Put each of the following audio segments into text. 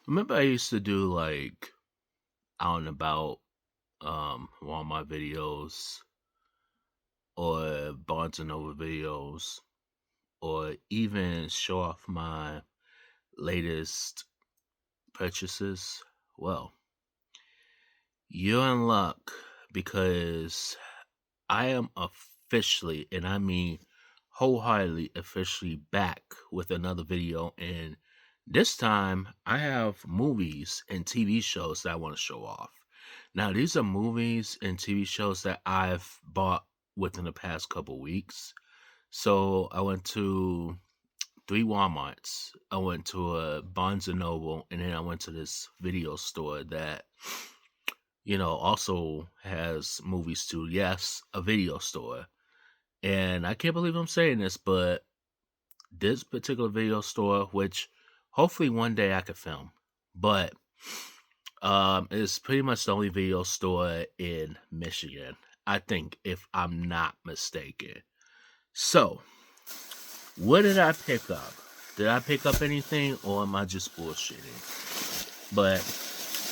Remember I used to do like out and about Walmart videos or Barnes and Noble videos or even show off my latest purchases. Well, you're in luck because I am officially, and I mean wholeheartedly officially back with another video. And this time I have movies and TV shows that I want to show off. Now, these are movies and TV shows that I've bought within the past couple weeks. So I went to three Walmarts. I went to a Barnes and Noble, and then I went to this video store that also has movies too. Yes, a video store. And I can't believe I'm saying this, but this particular video store, which hopefully one day I could film, but is pretty much the only video store in Michigan. I think, if I'm not mistaken. So, what did I pick up? Did I pick up anything, or am I just bullshitting? But,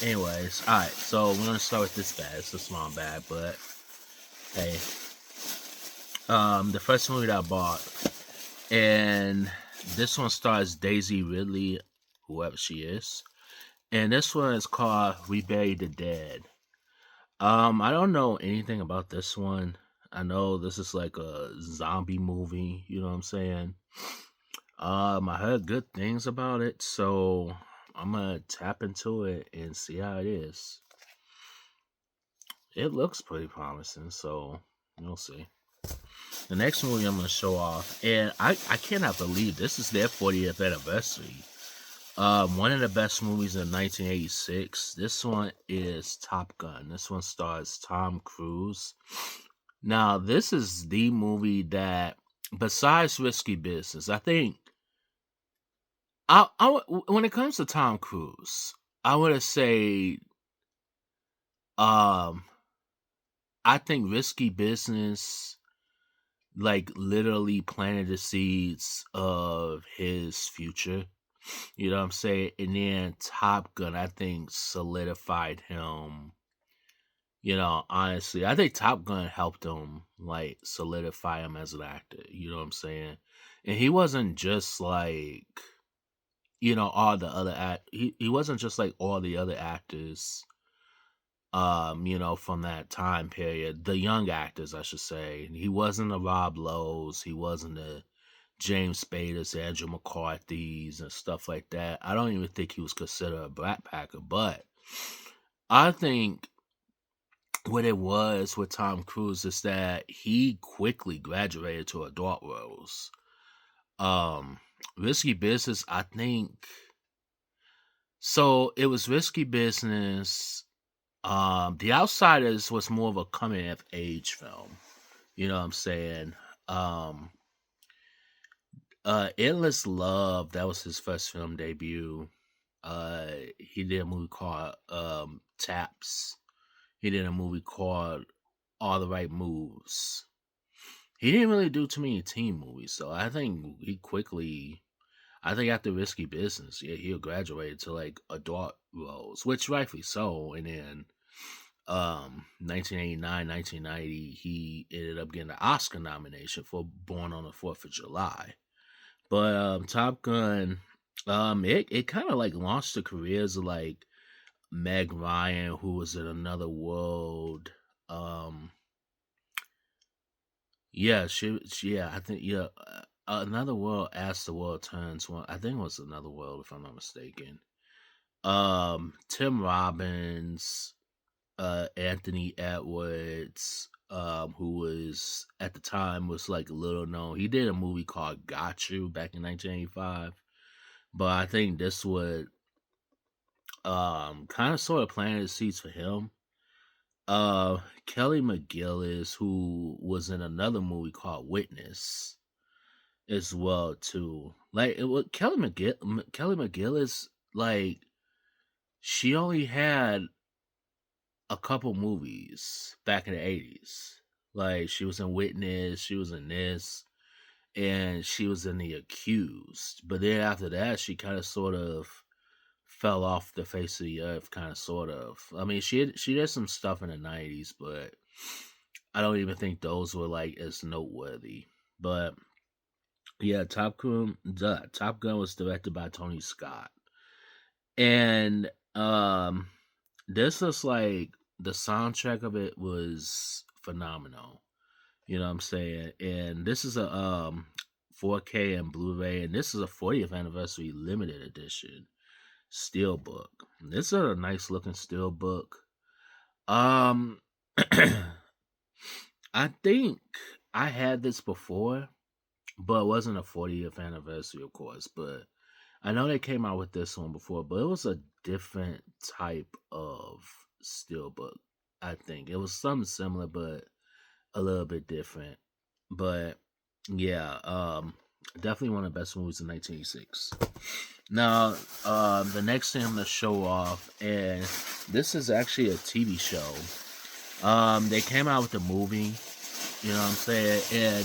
anyways, alright, so we're gonna start with this bag. It's a small bag, but hey. The first movie that I bought, and this one stars Daisy Ridley, whoever she is. And this one is called We Bury the Dead. I don't know anything about this one. I know this is like a zombie movie, you know what I'm saying? I heard good things about it, so I'm gonna tap into it and see how it is. It looks pretty promising, so we'll see. The next movie I'm gonna show off, and I cannot believe this is their 40th anniversary. One of the best movies in 1986. This one is Top Gun. This one stars Tom Cruise. Now, this is the movie that, besides Risky Business, I think, when it comes to Tom Cruise, I want to say, um, I think Risky Business, like, literally planted the seeds of his future. You know what I'm saying? And then Top Gun, I think, solidified him. Honestly, I think Top Gun helped him, like, solidify him as an actor. You know what I'm saying? And he wasn't just like, all the other he wasn't just like all the other actors, from that time period. The young actors, I should say. He wasn't a Rob Lowe's. He wasn't a James Spader's, Andrew McCarthy's, and stuff like that. I don't even think he was considered a Black Packer, but I think what it was with Tom Cruise is that he quickly graduated to adult roles. Risky Business, I think. So it was Risky Business. The Outsiders was more of a coming of age film. You know what I'm saying? Um, Endless Love, that was his first film debut. He did a movie called Taps. He did a movie called All the Right Moves. He didn't really do too many teen movies, so I think I think after Risky Business, yeah, he'll graduate to like adult roles, which rightfully so. And then 1989, 1990, he ended up getting an Oscar nomination for Born on the 4th of July. But Top Gun, it kind of like launched the careers of like Meg Ryan, who was in Another World. Yeah, I think, yeah. Another World, As the World Turns. One, I think it was Another World, if I'm not mistaken. Tim Robbins, Anthony Edwards, who was at the time was like little known. He did a movie called Got You back in 1985, but I think this would kind of sort of planted the seeds for him. Kelly McGillis, who was in another movie called Witness, as well too. Like Kelly McGillis, like, she only had a couple movies back in the 80s. Like, she was in Witness, she was in this, and she was in The Accused. But then after that, she kind of sort of fell off the face of the earth, kind of, sort of. I mean, she did some stuff in the '90s, but I don't even think those were like as noteworthy. But yeah, Top Gun was directed by Tony Scott, and this was like the soundtrack of it was phenomenal. You know what I'm saying? And this is a 4K and Blu-ray, and this is a 40th anniversary limited edition steelbook. This is a nice looking steelbook. Um, I think I had this before, but it wasn't a 40th anniversary, of course. But I know they came out with this one before, but it was a different type of steelbook. I think it was something similar, but a little bit different. But yeah, definitely one of the best movies in 1986. Now, the next thing I'm gonna show off, and this is actually a TV show. They came out with a movie, you know what I'm saying, and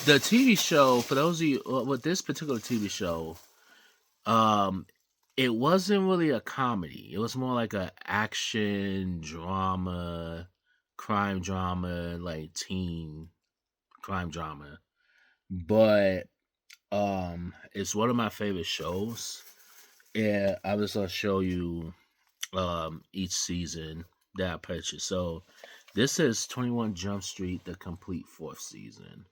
the TV show, for those of you with this particular TV show, um, it wasn't really a comedy. It was more like a action drama, crime drama, like teen crime drama. But it's one of my favorite shows. And I was gonna show you each season that I purchased. So this is 21 Jump Street, the complete fourth season.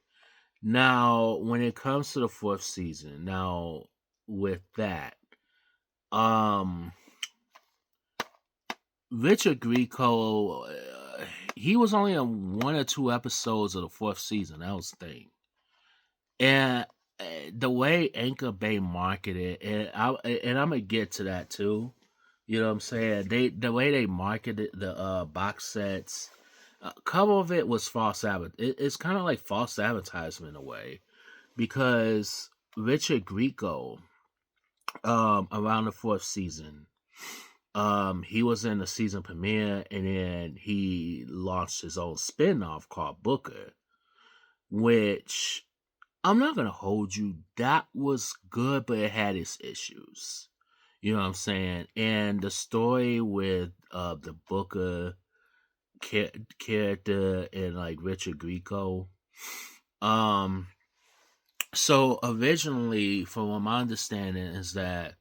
Now, when it comes to the fourth season, now with that, um Richard Grieco, he was only on one or two episodes of the fourth season. That was the thing. And the way Anchor Bay marketed, and I'm gonna get to that too. You know what I'm saying? The way they marketed the box sets, a couple of it was false it's kind of like false advertisement in a way, because Richard Grieco, around the fourth season, he was in the season premiere, and then he launched his own spin-off called Booker, which I'm not gonna hold you, that was good, but it had its issues. You know what I'm saying? And the story with the Booker character and like Richard Grieco. Um, so originally, from what my understanding is that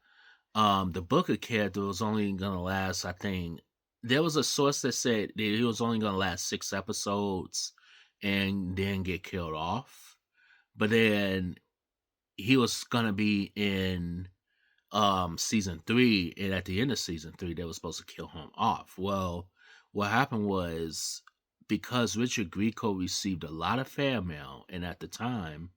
the Booker character was only gonna last, I think there was a source that said that he was only gonna last 6 episodes and then get killed off. But then he was gonna be in season 3, and at the end of season 3 they were supposed to kill him off. Well, what happened was, because Richard Grieco received a lot of fan mail, and at the time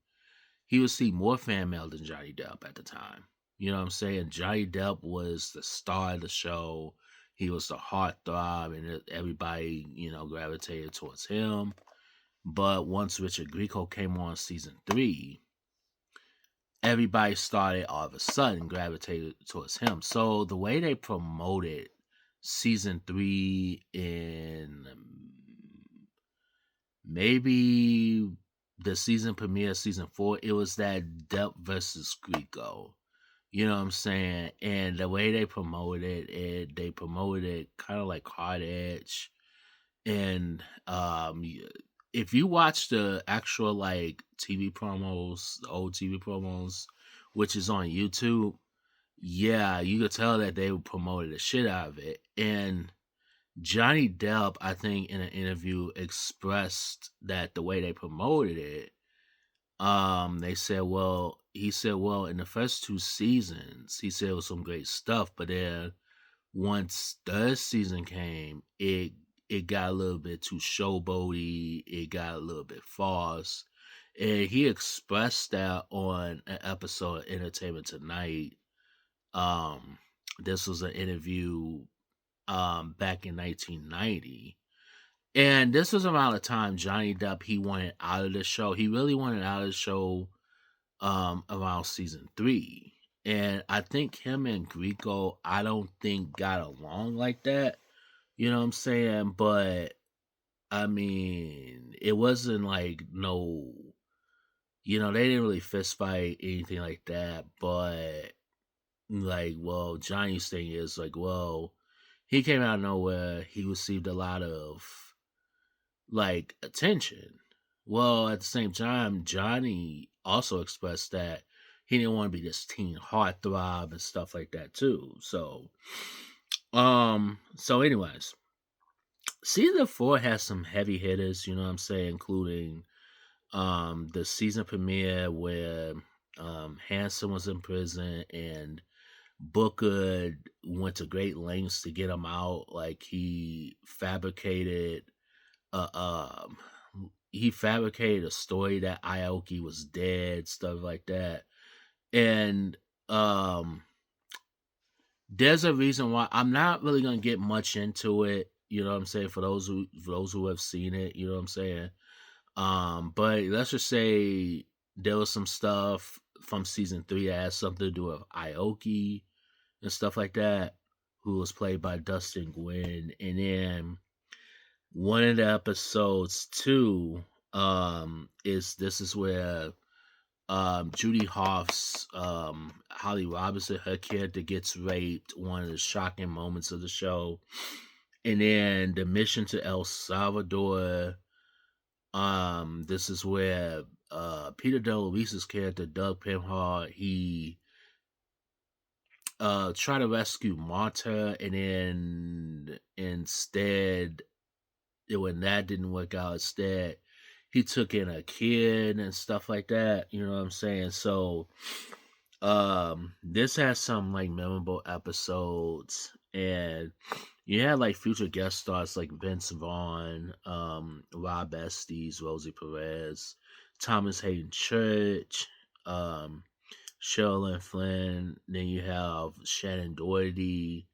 he received more fan mail than Johnny Depp at the time. You know what I'm saying? Johnny Depp was the star of the show. He was the heartthrob, and everybody, gravitated towards him. But once Richard Grieco came on season 3, everybody started all of a sudden gravitated towards him. So the way they promoted season 3 in maybe the season premiere, season 4, it was that Depp versus Grieco. You know what I'm saying? And the way they promoted it, they promoted it kind of like hard edge. And if you watch the actual like TV promos, the old TV promos, which is on YouTube, yeah, you could tell that they promoted the shit out of it. And Johnny Depp, I think, in an interview expressed that the way they promoted it, they said, well, he said, well, in the first 2 seasons, he said it was some great stuff, but then once third season came, it got a little bit too showboaty, it got a little bit false. And he expressed that on an episode of Entertainment Tonight. This was an interview back in 1990. And this was around the time Johnny Depp, he wanted out of the show. He really wanted out of the show around season 3. And I think him and Grieco, I don't think got along like that. You know what I'm saying? But I mean, it wasn't like no, they didn't really fist fight, anything like that. But like, well, Johnny's thing is like, well, he came out of nowhere. He received a lot of like attention. Well, at the same time, Johnny also expressed that he didn't want to be this teen heartthrob and stuff like that too. So anyways, season 4 has some heavy hitters, you know what I'm saying, including the season premiere where Hanson was in prison and Booker went to great lengths to get him out. Like uh, um he fabricated a story that Aoki was dead, stuff like that. And um there's a reason why I'm not really gonna get much into it, you know what I'm saying, for those who have seen it, you know what I'm saying. But let's just say there was some stuff from season 3 that has something to do with Aoki and stuff like that, who was played by Dustin Gwynn. And then one of the episodes too, is where Judy Hoff's Holly Robinson, her character gets raped, one of the shocking moments of the show. And then the mission to El Salvador, this is where Peter DeLuise's character, Doug Penhall, he tried to rescue Marta, and then instead, when that didn't work out, instead he took in a kid and stuff like that, you know what I'm saying. So this has some like memorable episodes, and you had like future guest stars like Vince Vaughn, Rob Estes, Rosie Perez, Thomas Hayden Church, um Sherilyn Flynn. Then you have Shannon Doherty.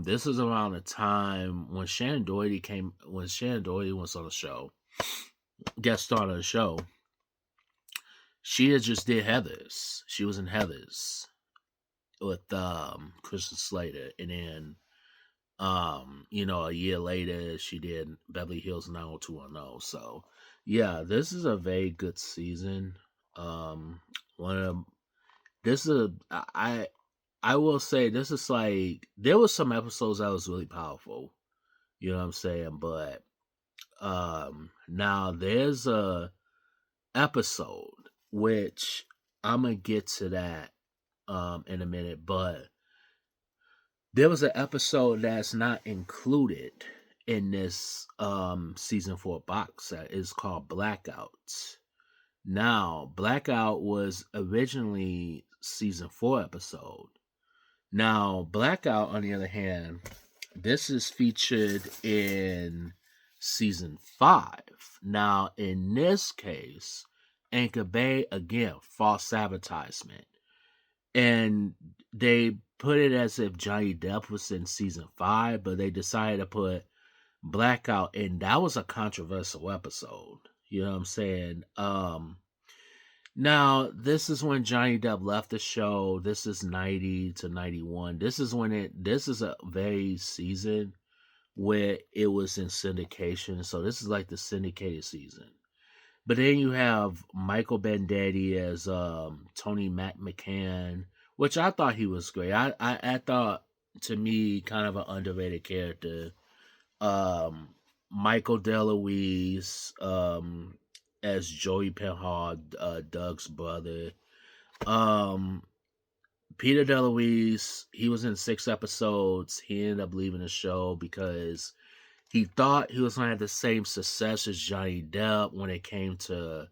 This is around the time when Shannon Doherty was on the show, guest star on the show. She had just did Heathers. She was in Heathers with Christian Slater, and then a year later she did Beverly Hills 90210. So yeah, this is a very good season. One of this is I will say this is like there was some episodes that was really powerful. You know what I'm saying? But now there's a episode which I'm gonna get to that in a minute, but there was an episode that's not included in this season 4 box set. It's called Blackouts. Now, Blackout was originally season 4 episode. Now, Blackout, on the other hand, this is featured in season 5. Now, in this case, Anchor Bay, again, false advertisement. And they put it as if Johnny Depp was in season 5, but they decided to put Blackout, and that was a controversial episode. You know what I'm saying? Now, this is when Johnny Depp left the show. This is 90 to 91. This is a very season where it was in syndication. So this is like the syndicated season. But then you have Michael Bandetti as Tony McCann, which I thought he was great. I thought, to me, kind of an underrated character. Michael DeLuise as Joey Penhall, Doug's brother. Um, Peter DeLuise, he was in 6 episodes. He ended up leaving the show because he thought he was going to have the same success as Johnny Depp when it came to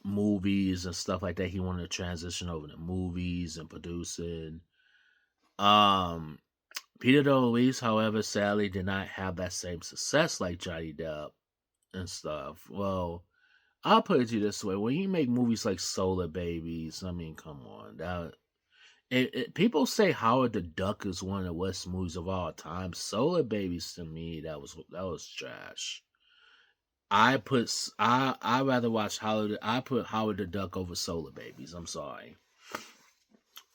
movies and stuff like that. He wanted to transition over to movies and producing. Peter DeLuise, however, sadly did not have that same success like Johnny Depp and stuff. Well, I'll put it to you this way: when you make movies like Solar Babies, I mean, come on, people say Howard the Duck is one of the worst movies of all time. Solar Babies, to me, that was trash. I rather watch Howard. I put Howard the Duck over Solar Babies. I'm sorry.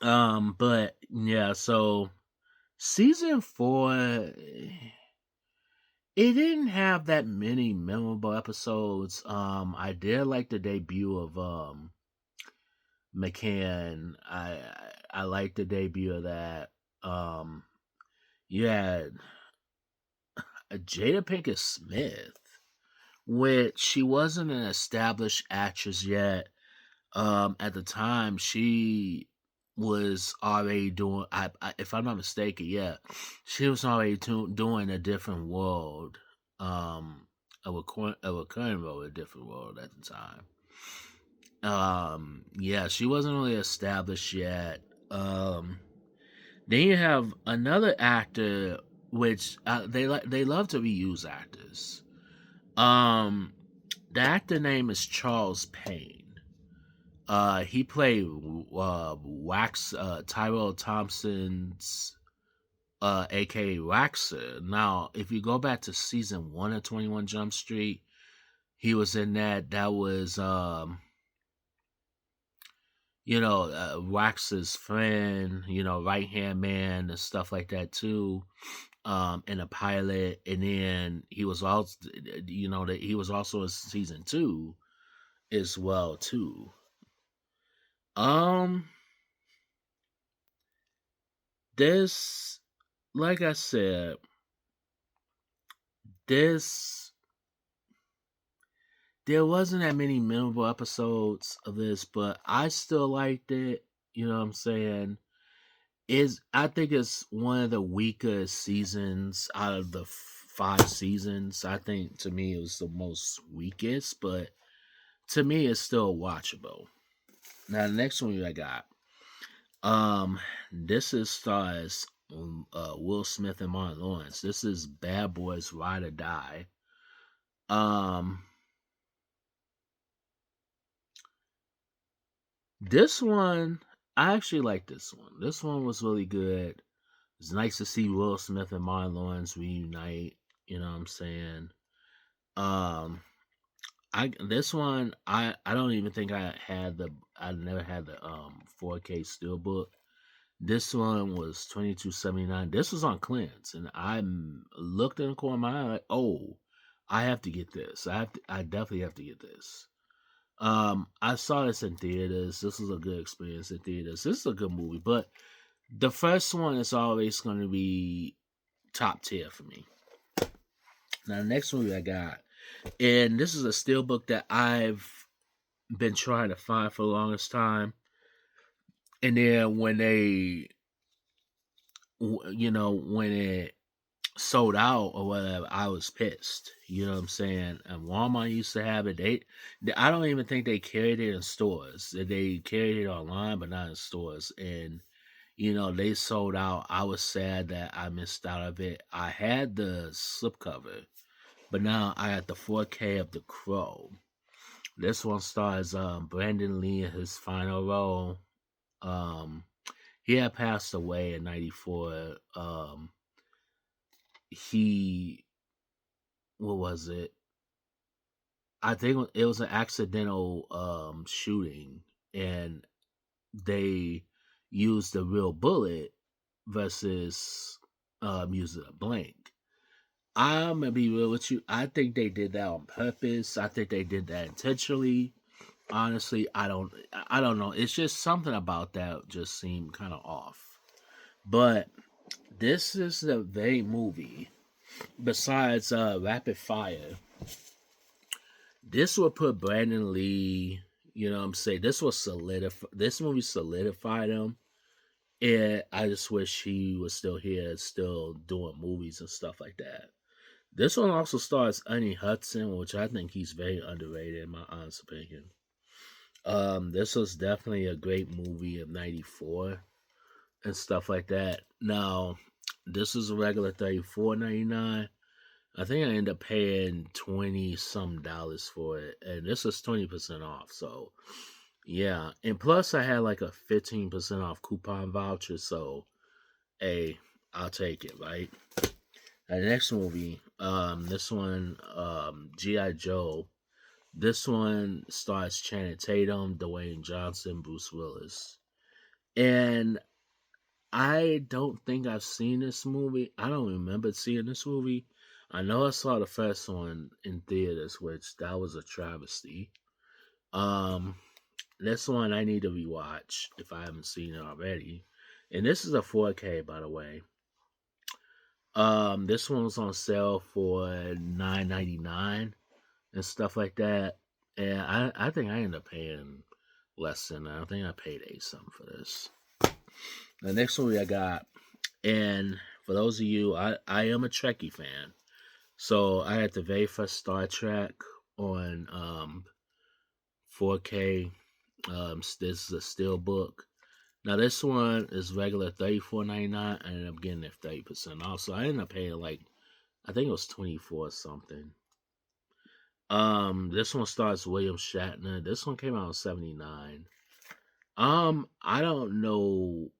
But yeah, so season 4, it didn't have that many memorable episodes. I did like the debut of McCann. I like the debut of that. Um, you had Jada Pinkett Smith, which she wasn't an established actress yet. At the time, she was already doing. If I'm not mistaken, yeah, she was already doing a different world. A recurring role, a different world at the time. Yeah, she wasn't really established yet. Um, then you have another actor, which they love to reuse actors. Um, the actor name is Charles Payne. He played Wax Tyrell Thompson's aka Waxer. Now, if you go back to season 1 of 21 Jump Street, he was in that. That was Wax's friend, right hand man and stuff like that too. In a pilot, and then he was also, that he was also in season 2 as well too. Um, this, like I said, this there wasn't that many memorable episodes of this, but I still liked it. You know what I'm saying? Is I think it's one of the weaker seasons out of the 5 seasons. I think to me it was the most weakest, but to me it's still watchable. Now the next one I got, this is stars Will Smith and Martin Lawrence. This is Bad Boys Ride or Die. Um, this one I actually like this one. This one was really good. It's nice to see Will Smith and Martin Lawrence reunite. You know what I'm saying? Um, I this one I don't even think I never had the 4K steelbook. This one was 22.79. This was on clearance, and looked in the corner of my eye like, oh, I have to get this. I definitely have to get this. I saw this in theaters. This was a good experience in theaters. This is a good movie, but the first one is always going to be top tier for me. Now, the next movie I got, and this is a steelbook that I've been trying to find for the longest time. And then when it sold out or whatever, I was pissed. You know what I'm saying? And Walmart used to have it. I don't even think they carried it in stores. They carried it online, but not in stores. And they sold out. I was sad that I missed out of it. I had the slipcover, but now I got the 4K of The Crow. This one stars Brandon Lee in his final role. Um, he had passed away in '94. He what was it? I think it was an accidental shooting, and they used a real bullet versus using a blank. I'm gonna be real with you. I think they did that on purpose. I think they did that intentionally. Honestly, I don't know. It's just something about that just seemed kind of off. But this is the very movie. Besides Rapid Fire, this will put Brandon Lee. You know what I'm saying? This was solidify. This movie solidified him. And I just wish he was still here, still doing movies and stuff like that. This one also stars Ernie Hudson, which I think he's very underrated in my honest opinion. This was definitely a great movie of '94 and stuff like that. Now, this is a regular $34.99. I think I ended up paying 20 some dollars for it, and this is 20% off. So, yeah, and plus I had like a 15% off coupon voucher. So, hey, I'll take it, right? The next movie, this one, GI Joe. This one stars Channing Tatum, Dwayne Johnson, Bruce Willis, and I don't think I've seen this movie. I don't remember seeing this movie. I know I saw the first one in theaters, which that was a travesty. Um, This one I need to rewatch if I haven't seen it already. And this is a 4K, by the way. This one was on sale for $9.99 and stuff like that. And I think I ended up paying less than that. I think I paid $8 something for this. The next movie I got, and for those of you, I am a Trekkie fan. So I had the very first Star Trek on 4K. This is a steel book. Now this one is regular $34.99. I ended up getting it 30% off. So I ended up paying like, I think it was 24 something. This one stars William Shatner. This one came out in 79. I don't know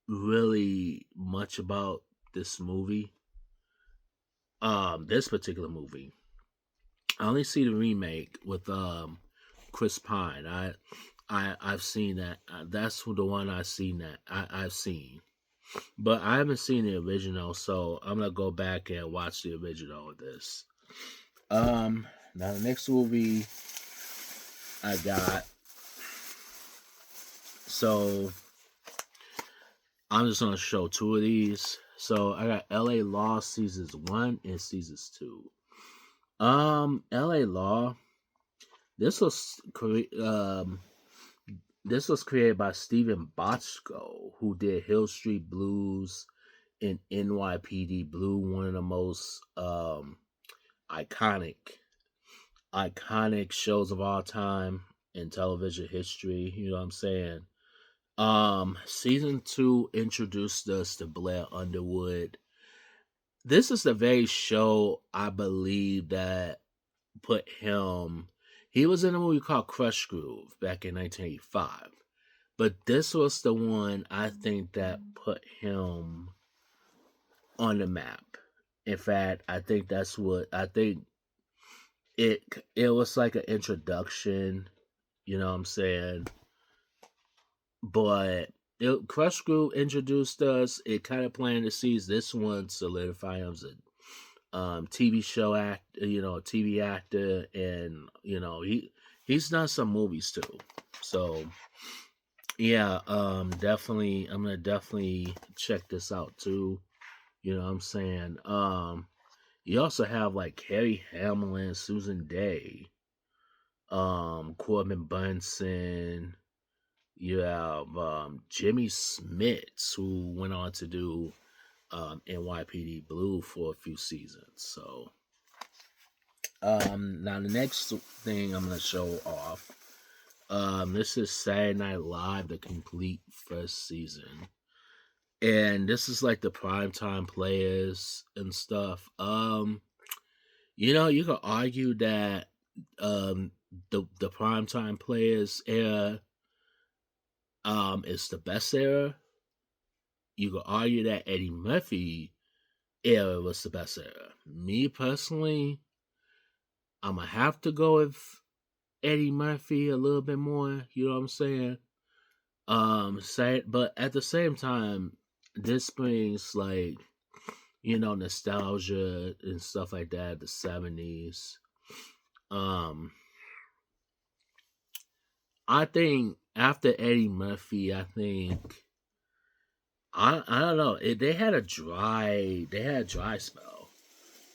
really much about this movie. This particular movie. I only see the remake with Chris Pine. I've seen that. That's the one I've seen. But I haven't seen the original, so I'm gonna go back and watch the original of this. Now the next movie I got. So I'm just gonna show two of these. So I got L.A. Law seasons 1 and seasons 2. L.A. Law. This was this was created by Stephen Bochco, who did Hill Street Blues and NYPD Blue, one of the most iconic shows of all time in television history. You know what I'm saying? Season 2 introduced us to Blair Underwood. This is the very show I believe that put him. He was in a movie called Crush Groove back in 1985. But this was the one I think that put him on the map. In fact, I think that's what I think it was like an introduction, you know what I'm saying? But Crush Groove introduced us. It kind of planted the seeds. This one solidified him as a TV show TV actor, and he's done some movies too. So yeah, definitely, I'm gonna definitely check this out too. You know what I'm saying? You also have like Carrie Hamlin, Susan Day, Corbin Bunsen. You have Jimmy Smits, who went on to do NYPD Blue for a few seasons. So now the next thing I'm gonna show off. This is Saturday Night Live, the complete first season. And this is like the primetime players and stuff. You could argue that the primetime players era is the best era. You could argue that Eddie Murphy era was the best era. Me personally, I'm gonna have to go with Eddie Murphy a little bit more. You know what I'm saying? But at the same time, this brings like nostalgia and stuff like that. The '70s. I think after Eddie Murphy, I don't know. They had a dry spell.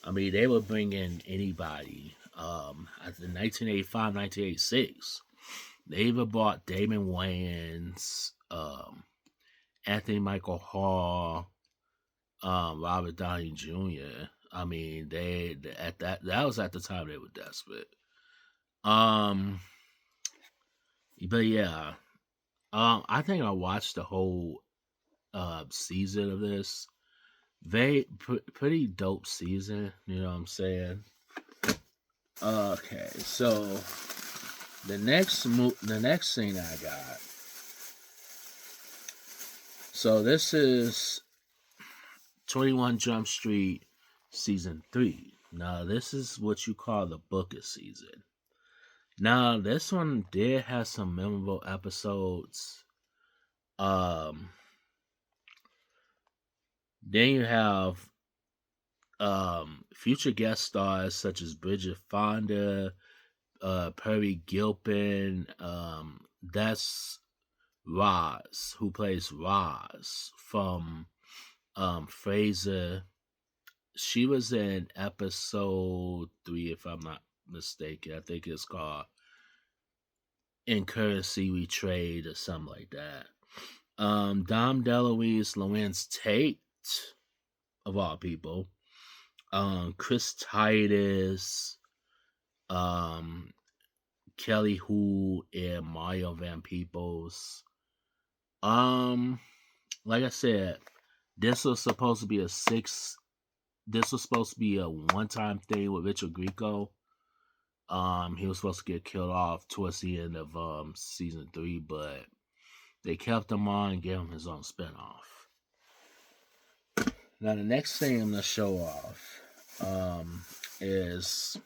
I mean, they would bring in anybody. In 1985, 1986, they even brought Damon Wayans, Anthony Michael Hall, Robert Downey Jr. I mean, they at that was at the time they were desperate. But yeah, I think I watched the whole season of this. Pretty dope season. You know what I'm saying? Okay, so the next thing I got. So this is 21 Jump Street season 3. Now this is what you call the Booker season. Now this one did have some memorable episodes. Then you have future guest stars such as Bridget Fonda, Perry Gilpin. That's Roz, who plays Roz from Fraser. She was in episode 3, if I'm not mistaken. I think it's called In Currency We Trade or something like that. Dom DeLuise, Lorenz Tate, of all people. Chris Titus, um, Kelly Hu, and Mario Van Peebles. Like I said, this was supposed to be this was supposed to be a one-time thing with Richard Grieco. He was supposed to get killed off towards the end of season 3, but they kept him on and gave him his own spinoff. Now the next thing I'm gonna show off is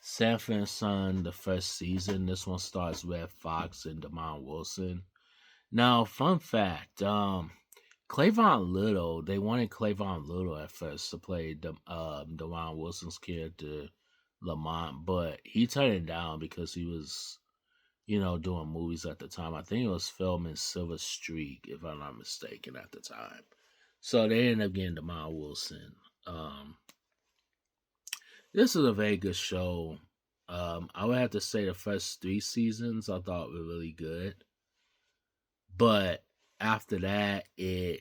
Sanford and Son, the first season. This one stars Red Fox and Damon Wilson. Now, fun fact, Clavon Little, they wanted Clavon Little at first to play Damon Wilson's character, Lamont, but he turned it down because he was, doing movies at the time. I think it was filming Silver Streak, if I'm not mistaken, at the time. So they ended up getting Damon Wilson. This is a very good show. I would have to say the first 3 seasons I thought were really good. But after that, to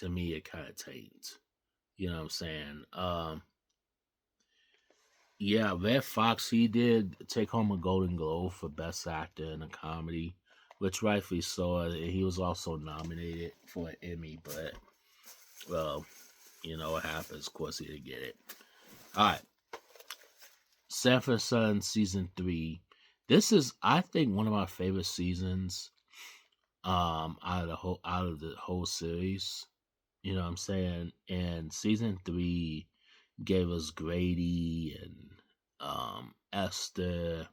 me, it kind of tanked. You know what I'm saying? Yeah, Red Fox, he did take home a Golden Globe for Best Actor in a Comedy, which rightfully so. He was also nominated for an Emmy, but, well, what happens. Of course, he didn't get it. All right. Sanford and Son Season 3. This is, I think, one of my favorite seasons out of the whole series. You know what I'm saying? And season 3 gave us Grady and Esther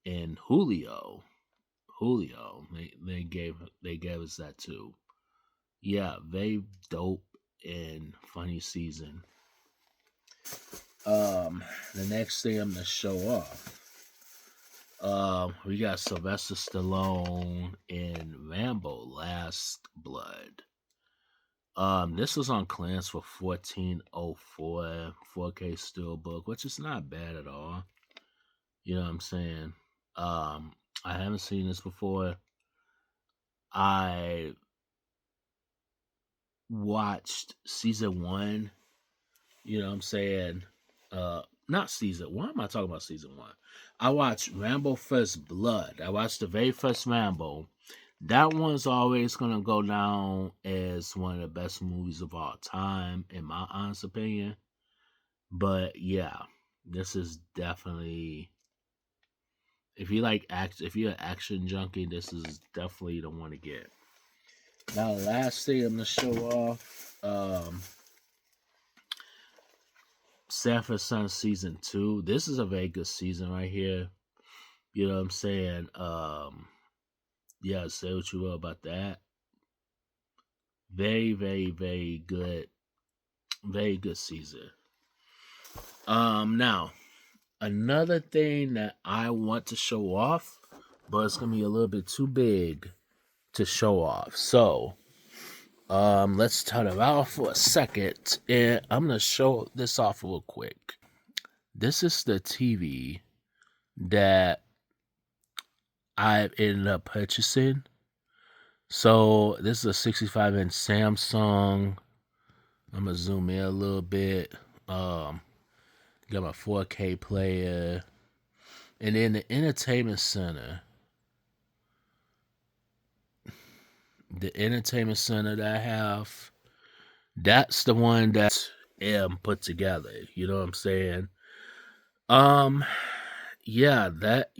and Julio. They gave us that too. Yeah, very dope and funny season. The next thing I'm gonna show off. We got Sylvester Stallone in Rambo: Last Blood. This was on clearance for $14.04 4K Steelbook, which is not bad at all. You know what I'm saying? I haven't seen this before. I watched season 1. You know what I'm saying? Not season. Why am I talking about season 1? I watched Rambo First Blood. I watched the very first Rambo. That one's always going to go down as one of the best movies of all time, in my honest opinion. But yeah, this is definitely, if you're an action junkie, this is definitely the one to get. Now, the last thing I'm going to show off, Sanford Son Season 2. This is a very good season right here. You know what I'm saying? Yeah, say what you will about that. Very, very, very good. Very good season. Now, another thing that I want to show off, but it's gonna be a little bit too big to show off. So, let's turn around for a second, and I'm gonna show this off real quick. This is the TV that I ended up purchasing. So this is a 65-inch Samsung. I'm gonna zoom in a little bit. Got my 4K player, and then the entertainment center. The entertainment center that I have, that's the one that M put together. You know what I'm saying? Yeah, that,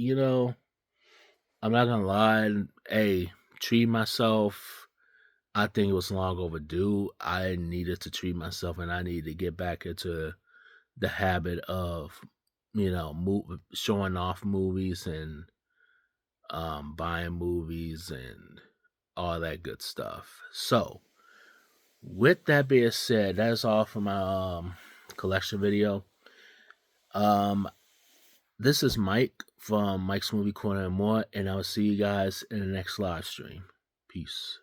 I'm not gonna lie. Hey, treat myself. I think it was long overdue. I needed to treat myself, and I needed to get back into the habit of, showing off movies and buying movies and all that good stuff. So, with that being said, that's all for my collection video. This is Mike from Mike's Movie Corner and More, and I'll see you guys in the next live stream. Peace.